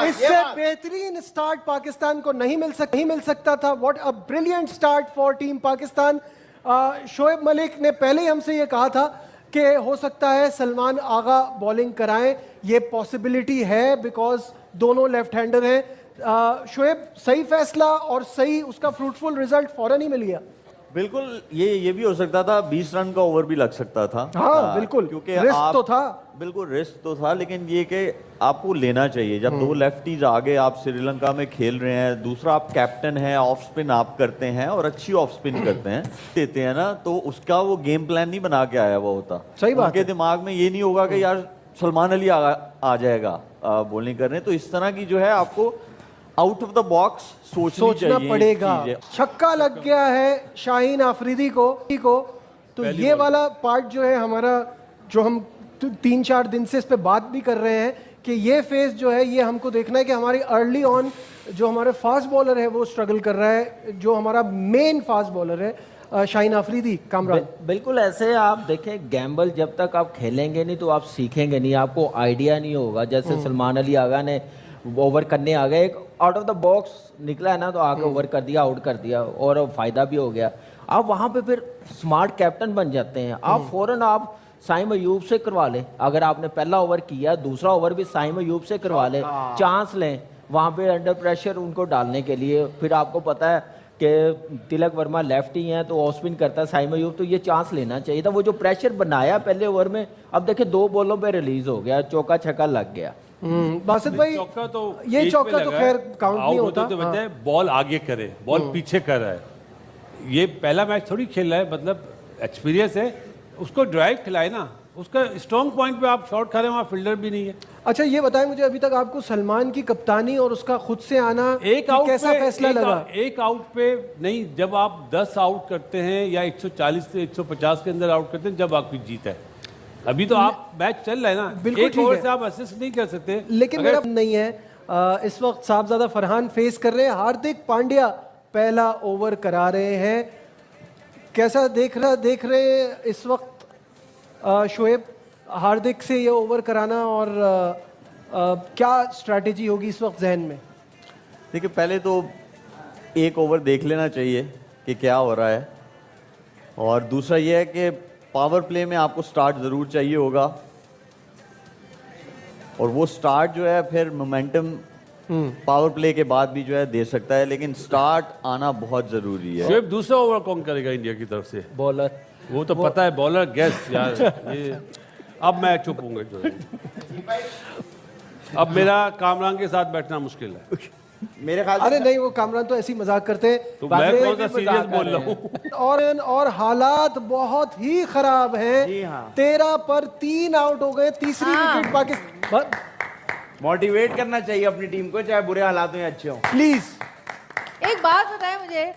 इससे बेहतरीन स्टार्ट पाकिस्तान को नहीं मिल सकता था। What a brilliant start for team Pakistan. Shoaib Malik ने पहले ही हमसे ये कहा था कि हो सकता है सलमान आगा बॉलिंग कराएं, ये पॉसिबिलिटी है बिकॉज दोनों लेफ्ट हैंडर हैं। शोएब, सही फैसला और सही उसका फ्रूटफुल रिजल्ट फौरन ही मिल गया। बिल्कुल, ये भी हो सकता था, 20 रन का ओवर भी लग सकता था। हाँ बिल्कुल, क्योंकि रिस्क तो था। बिल्कुल रिस्क तो था, लेकिन ये कि आपको लेना चाहिए जब दो लेफ्टीज आगे आप श्रीलंका में खेल रहे हैं, दूसरा आप कैप्टन हैं, ऑफ स्पिन आप करते हैं और अच्छी ऑफ स्पिन करते हैं देते हैं ना, तो उसका वो गेम प्लान नहीं बना के आया हुआ होता। सही बात उनके दिमाग में ये नहीं होगा कि यार सलमान अली आ जाएगा बॉलिंग करने। तो इस तरह की जो है आपको आउट ऑफ द बॉक्स सोचना पड़ेगा। छक्का लग गया है शाहीन आफरीदी को। तो ये वाला पार्ट जो है हमारा, जो हम 3-4 दिन से इस पे बात भी कर रहे हैं कि ये फेज जो है ये हमको देखना है कि हमारी अर्ली ऑन जो हमारे फास्ट बॉलर है वो स्ट्रगल कर रहा है, जो हमारा मेन फास्ट बॉलर है शाहीन आफरीदी। कामरान बिल्कुल ऐसे आप देखें, गैम्बल जब तक आप खेलेंगे नहीं तो आप सीखेंगे नहीं, आपको आइडिया नहीं होगा। जैसे सलमान अली आगा ने ओवर करने आ गए, एक आउट ऑफ द बॉक्स निकला है ना, तो आके ओवर कर दिया, आउट कर दिया और फायदा भी हो गया। आप वहाँ पे फिर स्मार्ट कैप्टन बन जाते हैं। आप फौरन आप साइम अयूब से करवा लें, अगर आपने पहला ओवर किया दूसरा ओवर भी साइम अयूब से करवा लें, चांस लें वहाँ पे अंडर प्रेशर उनको डालने के लिए। फिर आपको पता है कि तिलक वर्मा लेफ्टी हैं तो ऑफ स्पिन करता है साइम अयूब, तो ये चांस लेना चाहिए था। वो जो प्रेशर बनाया पहले ओवर में, अब देखिए 2 बॉलों पे रिलीज हो गया, चौका छक्का लग गया। बासित भाई, चौका तो ये चौका तो खैर काउंट नहीं होता। तो बच्चे बॉल आगे करे, बॉल पीछे कर रहा है। ये पहला मैच थोड़ी खेल रहा है, मतलब एक्सपीरियंस है, उसको ड्राइव खिलाए ना, उसका स्ट्रॉन्ग पॉइंट पे आप शॉट खा रहे हैं, वहाँ फील्डर भी नहीं है। अच्छा ये बताएं मुझे, अभी तक आपको सलमान की कप्तानी और उसका खुद से आना एक आउट कैसा फैसला लगा? एक आउट पे नहीं, जब आप 10 आउट करते हैं या 140 से 150 के अंदर आउट करते हैं, जब आपकी जीत है। अभी तो आप मैच चल रहा है ना, बिल्कुल एक ओवर से आप असिस्ट नहीं कर सकते। लेकिन मेरा नहीं है, इस वक्त साहबजादा फरहान फेस कर रहे हैं, हार्दिक पांड्या पहला ओवर करा रहे हैं। कैसा देख रहे हैं इस वक्त शोएब, हार्दिक से ये ओवर कराना, और क्या स्ट्रैटेजी होगी इस वक्त जहन में? देखिए, पहले तो एक ओवर देख लेना चाहिए कि क्या हो रहा है, और दूसरा ये है कि पावर प्ले में आपको स्टार्ट ज़रूर चाहिए होगा, और वो स्टार्ट जो है फिर मोमेंटम पावर प्ले के बाद भी जो है दे सकता है, लेकिन स्टार्ट आना बहुत ज़रूरी है। सिर्फ दूसरा ओवर कौन करेगा इंडिया की तरफ से? बॉलर, वो तो पता है, बॉलर गेस यार। ये अब मैं चुप हूँगा जो है। अब मेरा कामरान के साथ बैठना मुश्किल है मेरे ख्याल अरे नहीं, वो कामरान तो ऐसी मजाक करते हैं, तो मैं कौन सा सीरियस बोल रहा हूँ। और हालात बहुत ही खराब हैं। 13 पर 3 आउट हो गए, तीसरी विकेट पाकिस्तान। मोटिवेट करना चाहिए अपनी टीम को, चाहे बुरे हालात में अच्छे हों। प्लीज एक बात बताएं मुझे।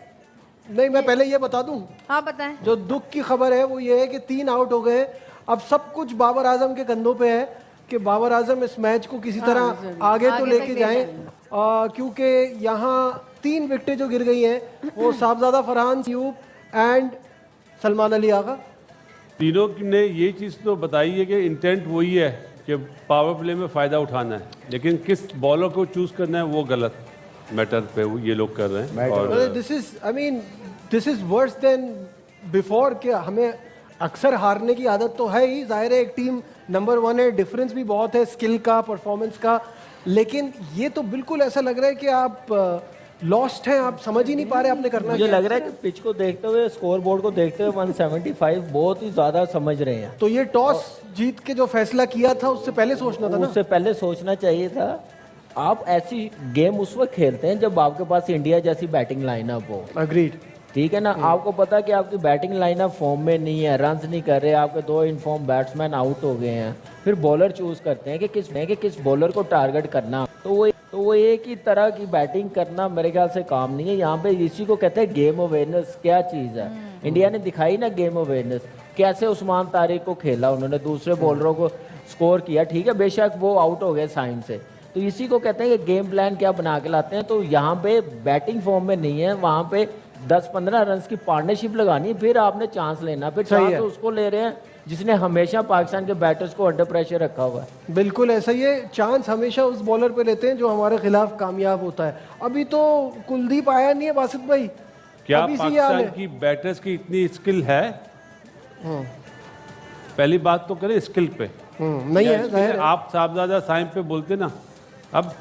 नहीं, मैं पहले ये बता दूं, हाँ बताएं। जो दुख की खबर है वो ये है कि 3 आउट हो गए। अब सब कुछ बाबर आजम के कंधों पे है कि बाबर आजम इस मैच को किसी तरह आगे तो लेके जाएं, क्योंकि यहाँ 3 विकेटें जो गिर गई हैं वो साहबजादा फरहान, अयूब एंड सलमान अली आगा। तीनों ने ये चीज़ तो बताई है कि इंटेंट वही है कि पावर प्ले में फ़ायदा उठाना है, लेकिन किस बॉलर को चूज़ करना है वो गलत मैटर पे ये लोग कर रहे हैं। और this is worse than before कि हमें अक्सर हारने की आदत तो है ही, जाहिर है एक टीम नंबर 1 है, डिफरेंस भी बहुत है स्किल का, परफॉर्मेंस का, लेकिन ये तो बिल्कुल ऐसा लग रहा है कि आप लॉस्ट हैं, आप समझ ही नहीं पा रहे आपने करना। मुझे लग रहा है कि पिच को देखते हुए, स्कोर बोर्ड को देखते हुए 175 बहुत ही ज़्यादा समझ रहे हैं। तो ये टॉस जीत के जो फैसला किया था उससे पहले सोचना था ना? उससे पहले सोचना चाहिए था। आप ऐसी गेम उस वक्त खेलते हैं जब आपके पास इंडिया जैसी बैटिंग लाइनअप हो। अग्रीड, ठीक है ना। आपको पता है कि आपकी बैटिंग लाइनअप फॉर्म में नहीं है, रन्स नहीं कर रहे, आपके 2 इनफॉर्म बैट्समैन आउट हो गए हैं, फिर बॉलर चूज करते हैं कि किस बॉलर को टारगेट करना। तो वो एक ही तरह की बैटिंग करना मेरे ख्याल से काम नहीं है। यहाँ पे इसी को कहते हैं गेम अवेयरनेस। क्या चीज़ है इंडिया ने दिखाई ना गेम अवेयरनेस, कैसे उस्मान तारिक को खेला उन्होंने, दूसरे बॉलरों को स्कोर किया। ठीक है, बेशक वो आउट हो गए साइन से, तो इसी को कहते हैं कि गेम प्लान क्या बना के लाते हैं। तो यहाँ पे बैटिंग फॉर्म में नहीं है, वहाँ पे 10-15 रन की पार्टनरशिप लगानी, फिर आपने चांस लेना, फिर चांस तो उसको ले रहे हैं जिसने हमेशा पाकिस्तान के बैटर्स को अंडर प्रेशर रखा हुआ है। बिल्कुल ऐसा ही है, चांस हमेशा उस बॉलर पे लेते हैं जो हमारे खिलाफ कामयाब होता है। अभी तो कुलदीप आया नहीं है बासित भाई, क्या अभी से ये हाल पाकिस्तान है। की बैटर्स की इतनी स्किल है? पहली बात तो करें स्किल पे। नहीं है, जाहिर है। आप साहबजादा साइम पे बोलते ना, अब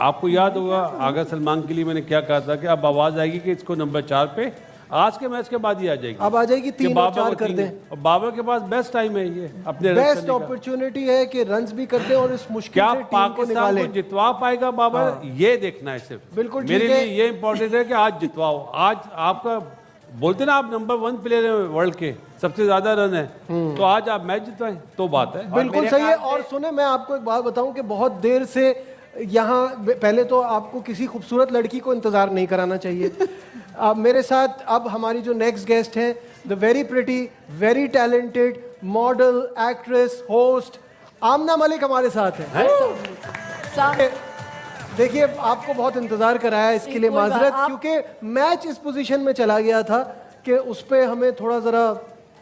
आपको याद होगा आगा सलमान के लिए मैंने क्या कहा था कि अब आवाज आएगी कि इसको नंबर 4 पे आज के मैच के बाद ही आ जाएगी। अब आ जाएगी, कि 3 और बाबर 4 को कर 3 दें। और बाबर के पास बेस्ट टाइम है ये अपने रन बेस्ट करने का। अपॉर्चुनिटी है कि रन्स भी करते हैं और इस मुश्किल क्या से टीम को पाकिस्तान निकाले। को जितवा पाएगा बाबर, ये देखना है सिर्फ। बिल्कुल मेरे ठीक है। लिए ये इंपॉर्टेंट है कि आज जितवाओ। आज आपका बोलते ना आप नंबर 1 प्लेयर है वर्ल्ड के, सबसे ज्यादा रन है, तो आज आप मैच जितवाएं तो बात है। बिल्कुल सही है। और सुने, मैं आपको एक बात बताऊं कि बहुत देर से यहाँ, पहले तो आपको किसी खूबसूरत लड़की को इंतजार नहीं कराना चाहिए। अब मेरे साथ अब हमारी जो नेक्स्ट गेस्ट हैं, the very pretty, very talented model, actress, host Amna Malik हमारे साथ हैं। देखिए, आपको बहुत इंतजार कराया, इसके लिए माजरत, क्योंकि मैच इस पोजीशन में चला गया था कि उस पे हमें थोड़ा जरा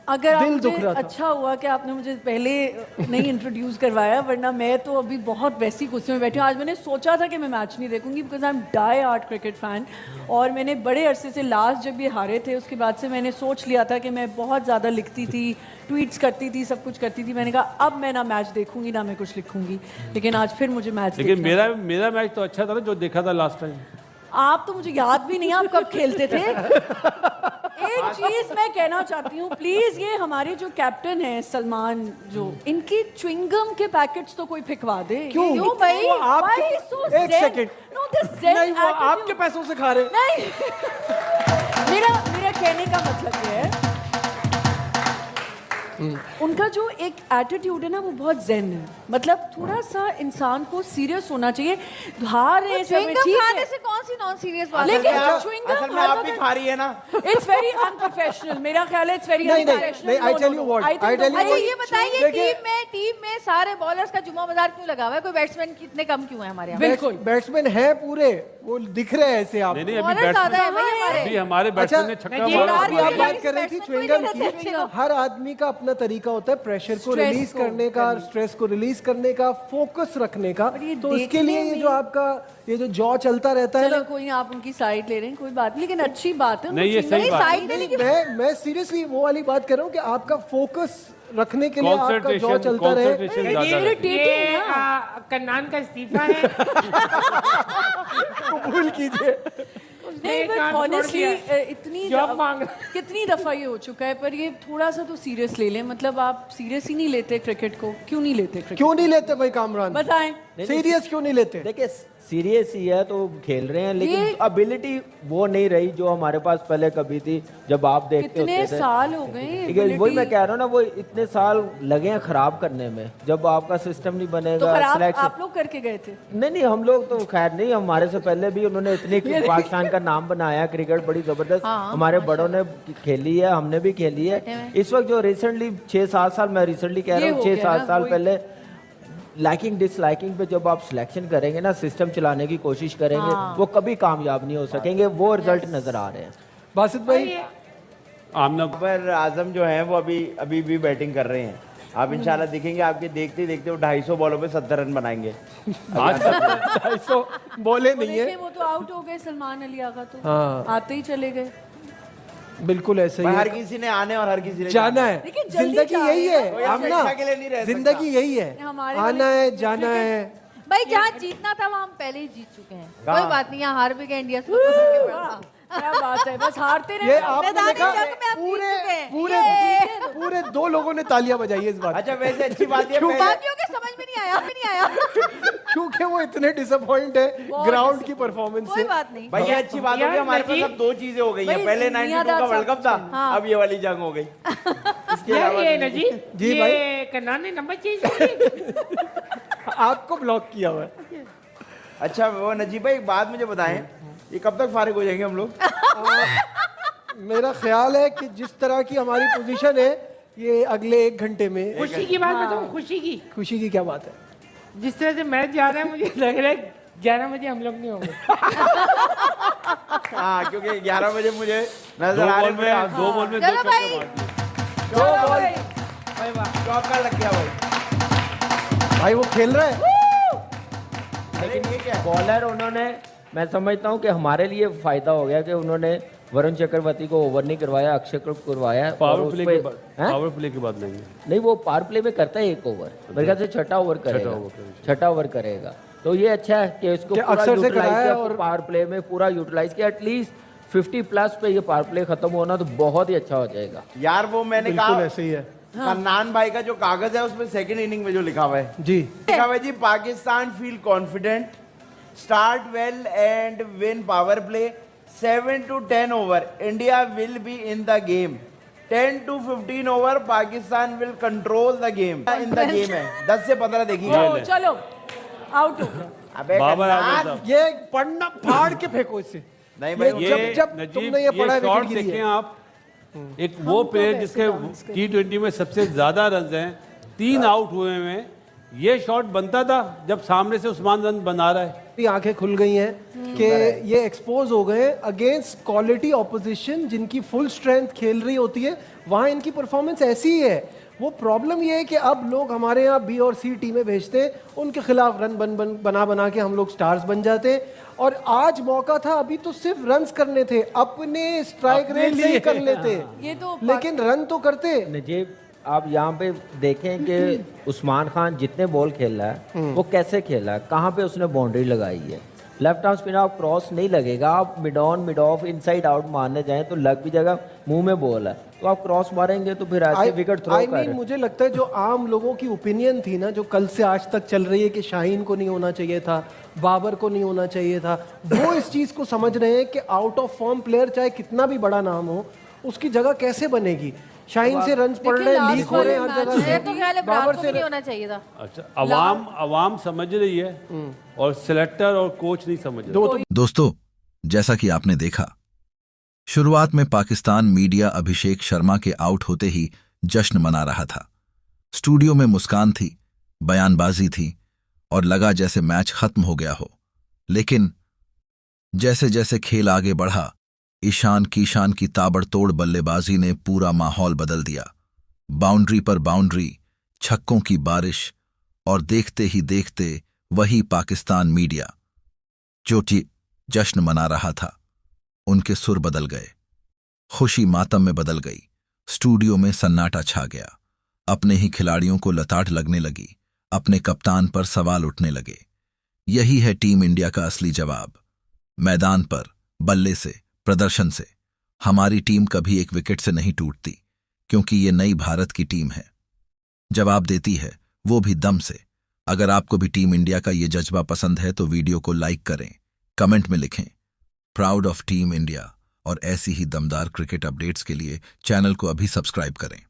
अगर दिल दुख मुझे रहा था। अच्छा हुआ कि आपने मुझे पहले नहीं इंट्रोड्यूस करवाया, वरना मैं तो अभी बहुत वैसी कुर्सी में बैठी हूँ। आज मैंने सोचा था कि मैं मैच नहीं देखूंगी because I am die hard cricket fan, और मैंने बड़े अरसे से, लास्ट जब ये हारे थे उसके बाद से मैंने सोच लिया था कि मैं बहुत ज़्यादा लिखती थी, ट्वीट्स करती थी, सब कुछ करती थी। मैंने कहा अब मैं ना मैच देखूंगी ना मैं कुछ लिखूंगी, लेकिन आज फिर मुझे मैच लेकिन देखना है। मेरा मैच तो अच्छा था ना जो देखा था लास्ट टाइम। आप तो मुझे याद भी नहीं है आप कब खेलते थे। एक चीज मैं कहना चाहती हूँ, प्लीज, ये हमारे जो कैप्टन हैं सलमान, जो इनकी च्युइंगम के पैकेट्स तो कोई फेंकवा दे। क्यों भाई? वो आपके, Why so एक zen? Second, No, this zen नहीं, वो attitude- आपके पैसों से खा रहे हैं। नहीं मेरा कहने का मतलब ये है, उनका जो एक एटीट्यूड है ना वो बहुत zen है। मतलब थोड़ा सा इंसान को सीरियस होना चाहिए। हार रहे सब च्युइंगम ठीक खाने है, से कौन सी नॉन सीरियस बात लेकिन है? असल में आप भी खा रही है ना। It's very unprofessional. मेरा ख्याल है इट्स वेरी नहीं, unprofessional. I tell you what, I tell you अच्छा what, ये बताइए, देखिए- टीम में सारे बॉलर्स का जुम्मा बाजार क्यों लगा हुआ है? कोई बैट्समैन कितने कम क्यों है हमारे यहाँ? बिल्कुल। बैट्समैन है पूरे, वो दिख रहे हैं ऐसे आप। नहीं अभी बॉलर ज्यादा है भाई बैट्समैन, हमारे। अभी हमारे बैट्समैन ने छक्का ये मारा। अभी आप ये बात कर रही थी बैट्समैन च्युइंगम को ही नहीं की। रहते हर आदमी का अपना तरीका होता है प्रेशर को Stress रिलीज को करने का, स्ट्रेस को रिलीज करने का, फोकस रखने का। पर ये तो उसके लिए ये देखने जो में- आपका ये जो जॉ चलता रहता है चलो ना, कोई नहीं, आप उनकी साइड ले रहे हैं, कोई बात नहीं, लेकिन अच्छी बात है। नहीं, ये उनको सही बात है। साइड देने की मैं सीरियसली वो वाली बात कर रहा हूँ कि आपका फोकस रखने के लिए आपका जॉ Concentration- चलता रहे। concentration ज्यादा रहता है। irritating है ना। कन्नान का इस्तीफा है। कबूल कीजिए। नहीं, काम but छोड़ honestly, दिया। इतनी जॉब मांग कितनी दफा ये हो चुका है, पर ये थोड़ा सा तो सीरियस ले लें। मतलब आप सीरियस ही नहीं लेते क्रिकेट को, क्यों नहीं लेते क्रिकेट? क्यों नहीं लेते भाई कामरान? बताएं। सीरियस क्यों नहीं लेते? देखिए सीरियस ही है तो खेल रहे हैं, लेकिन ये- एबिलिटी वो नहीं रही जो हमारे पास पहले कभी थी जब आप देखते कितने होते थे। साल हो गए ठीक है, वही मैं ability- कह रहा हूँ ना, वो इतने साल लगे हैं खराब करने में। जब आपका सिस्टम नहीं तो बनेगा, खराब सिलेक्शन आप लोग करके गए थे। नहीं हम लोग तो खैर नहीं, हमारे से पहले भी उन्होंने इतनी पाकिस्तान का नाम बनाया, क्रिकेट बड़ी जबरदस्त हमारे बड़ों ने खेली है, हमने भी खेली है। इस वक्त जो रिसेंटली 6-7 साल, मैं रिसेंटली कह रहा ये हूँ हो 6-7 गया साल ना, पहले, लाइकिंग डिसलाइकिंग पे जब आप सिलेक्शन करेंगे ना, सिस्टम चलाने की कोशिश करेंगे, वो कभी कामयाब नहीं हो सकेंगे। वो रिजल्ट नजर आ रहे हैं। बासित भाई, आमना पर आजम जो है वो अभी भी बैटिंग कर रहे हैं। आप इंशाल्लाह देखेंगे, आपके देखते देखते वो 250 बॉलों पे 70 रन बनाएंगे। आज 250 बोले वो नहीं है। देखें, वो तो आउट हो गए सलमान अली आगा, तो हाँ। आते ही चले गए। बिल्कुल ऐसे ही हर है। किसी ने आने और हर किसी ने जाना है, लेकिन जल्दी जिंदगी जा यही रहे है। हैं। कोई आमना, हमेशा के लिए नहीं रह सकता। जिंदगी यही है, हमारे आना वाले है, जाना है। भाई जहाँ जीतना था वहाँ हम पहले ही जीत चुके हैं। कहाँ? कोई बात नहीं, यहाँ हार भी गए इंडिया से, तो फर्क क्या पड़ता? क्या बात है, बस हारते ये रहे। आपने मैदानी देखा, जंग में हम जीत पूरे चुके हैं। पूरे पूरे 2 लोगों ने तालियां बजाई है इस बात। अच्छा वैसे अच्छी बात ये पहले बाकियों के समझ में नहीं आया। क्योंकि वो इतने डिसअपॉइंट है ग्राउंड की परफॉर्मेंस कोई से। बात नहीं। भाई ये अच्छी बात होगी, हमारे पास अब 2 चीजें हो गई हैं। भाई, पहले 92 का दुनियादार वर्ल्ड कप था, हाँ। अब ये वाली जंग हो गई। इसके यार अलावा ये ना जी, जी ये कन्नान ने नंबर चेंज कर दिया। आपको ब्लॉक किया हुआ है। अच्छा वो नजीब भाई एक बात मुझे बताएं, ये कब तक फारिग हो जाएंगे हम लोग? मेरा ख्याल है कि जिस तरह की हमारी पोजीशन है, ये अगले 1 घंटे में। खुशी की बात बताऊं, खुशी की, खुशी की क्या बात है? जिस तरह से मैच जा रहा है मुझे लग रहा है 11 बजे हम लोग नहीं होंगे। हाँ क्योंकि 11 बजे मुझे दो नजर आ बॉल रहे में हैं। 2 बॉल में 2 चलो छक्के भाई। मार दिए। दो बॉल चौका लग गया भाई। भाई वो खेल रहा है। लेकिन ये क्या है? बॉलर उन्होंने, मैं समझता हूँ कि हमारे लिए फायदा हो गया कि उन्होंने वरुण चक्रवर्ती को ओवर नहीं करवाया, अक्षय को करवाया। और पावर उस प्ले पे- के बाद, हैं? पावर प्ले के बाद नहीं। नहीं, वो पावर प्ले में करता है एक ओवर, मेरे ख्याल से छठा ओवर करेगा, छठा ओवर करेगा। तो ये अच्छा है कि इसको कि पूरा अक्षर से यूटिलाइज कराया किया, और- पावर प्ले में पूरा यूटिलाइज किया। एटलीस्ट 50 प्लस पे ये पावर प्ले खत्म होना तो बहुत ही अच्छा हो जाएगा। यार वो मैंने बिल्कुल कहा ऐसे ही है फरनान भाई का जो कागज है उसमें सेकंड इनिंग में जो लिखा हुआ है, जी। लिखा हुआ है जी, Pakistan feel confident, start well and win power play, 7 to 10 over India will be in the game, 10 to 15 over Pakistan will control the game in the game है। 10 से 15 देखिए। ओ, चलो आउट हो गया। अबे बाबर आजम फरनान, साहब। ये पढ़ना फाड़ के फेंको इससे। नहीं भाई ये- जब तुमने ये पढ़ा है, शॉट विकेट गिरी है। देखें आप, एक वो प्लेयर जिसके T20 में सबसे ज्यादा रन हैं, 3 आउट हुए हैं, ये शॉट बनता था जब सामने से उस्मान रन बना रहा है। की आंखें खुल गई हैं कि ये एक्सपोज हो गए अगेंस्ट क्वालिटी ऑपोजिशन जिनकी फुल स्ट्रेंथ खेल रही होती है, वहां इनकी परफॉर्मेंस ऐसी ही है। वो प्रॉब्लम ये है कि अब लोग हमारे यहाँ बी और सी टीमें भेजते हैं, उनके खिलाफ रन बना के हम लोग स्टार्स बन जाते हैं। और आज मौका था, अभी तो सिर्फ रन्स करने थे, अपने स्ट्राइक अपने रेट से ही लिए। कर लेते, ये तो लेकिन रन तो करते। नजीब, आप यहाँ पे देखें कि उस्मान खान जितने बॉल खेल रहा है वो कैसे खेला है, कहाँ पे उसने बाउंड्री लगाई है। लेफ्ट आर्म स्पिनर आप क्रॉस नहीं लगेगा, आप mid on mid of inside out मारने जाएं तो लग भी जाएगा, मुंह में बॉल है तो आप क्रॉस मारेंगे तो फिर ऐसे विकेट थ्रो आई कर मीन मुझे लगता है जो आम लोगों की ओपिनियन थी ना, जो कल से आज तक चल रही है कि शाहीन को नहीं होना चाहिए था, बाबर को नहीं होना चाहिए था, वो इस चीज को समझ रहे हैं कि आउट ऑफ फॉर्म प्लेयर चाहे कितना भी बड़ा नाम हो, उसकी जगह कैसे बनेगी। शाहीन से रन पड़ रहे हैं, लीक हो रहे हैं हर जगह मुझे से। तो ख्याल है बाबर ब्रार को से भी नहीं होना चाहिए था। अच्छा, अवाम समझ रही है और सिलेक्टर और कोच नहीं समझ रहे। दोस्तों, जैसा कि आपने देखा, शुरुआत में पाकिस्तान मीडिया अभिषेक शर्मा के आउट होते ही जश्न मना रहा था। स्टूडियो में मुस्कान थी, बयानबाजी थी और लगा जैसे मैच खत्म हो गया हो। लेकिन जैसे जैसे खेल आगे बढ़ा, ईशान किशान की ताबड़तोड़ बल्लेबाजी ने पूरा माहौल बदल दिया। बाउंड्री पर बाउंड्री, छक्कों की बारिश और देखते ही देखते वही पाकिस्तान मीडिया जो जश्न मना रहा था, उनके सुर बदल गए, खुशी मातम में बदल गई। स्टूडियो में सन्नाटा छा गया। अपने ही खिलाड़ियों को लताड़ लगने लगी, अपने कप्तान पर सवाल उठने लगे। यही है टीम इंडिया का असली जवाब। मैदान पर, बल्ले से, प्रदर्शन से हमारी टीम कभी एक विकेट से नहीं टूटती, क्योंकि ये नई भारत की टीम है। जवाब देती है वो भी दम से। अगर आपको भी टीम इंडिया का ये जज्बा पसंद है तो वीडियो को लाइक करें, कमेंट में लिखें प्राउड ऑफ टीम इंडिया, और ऐसी ही दमदार क्रिकेट अपडेट्स के लिए चैनल को अभी सब्सक्राइब करें।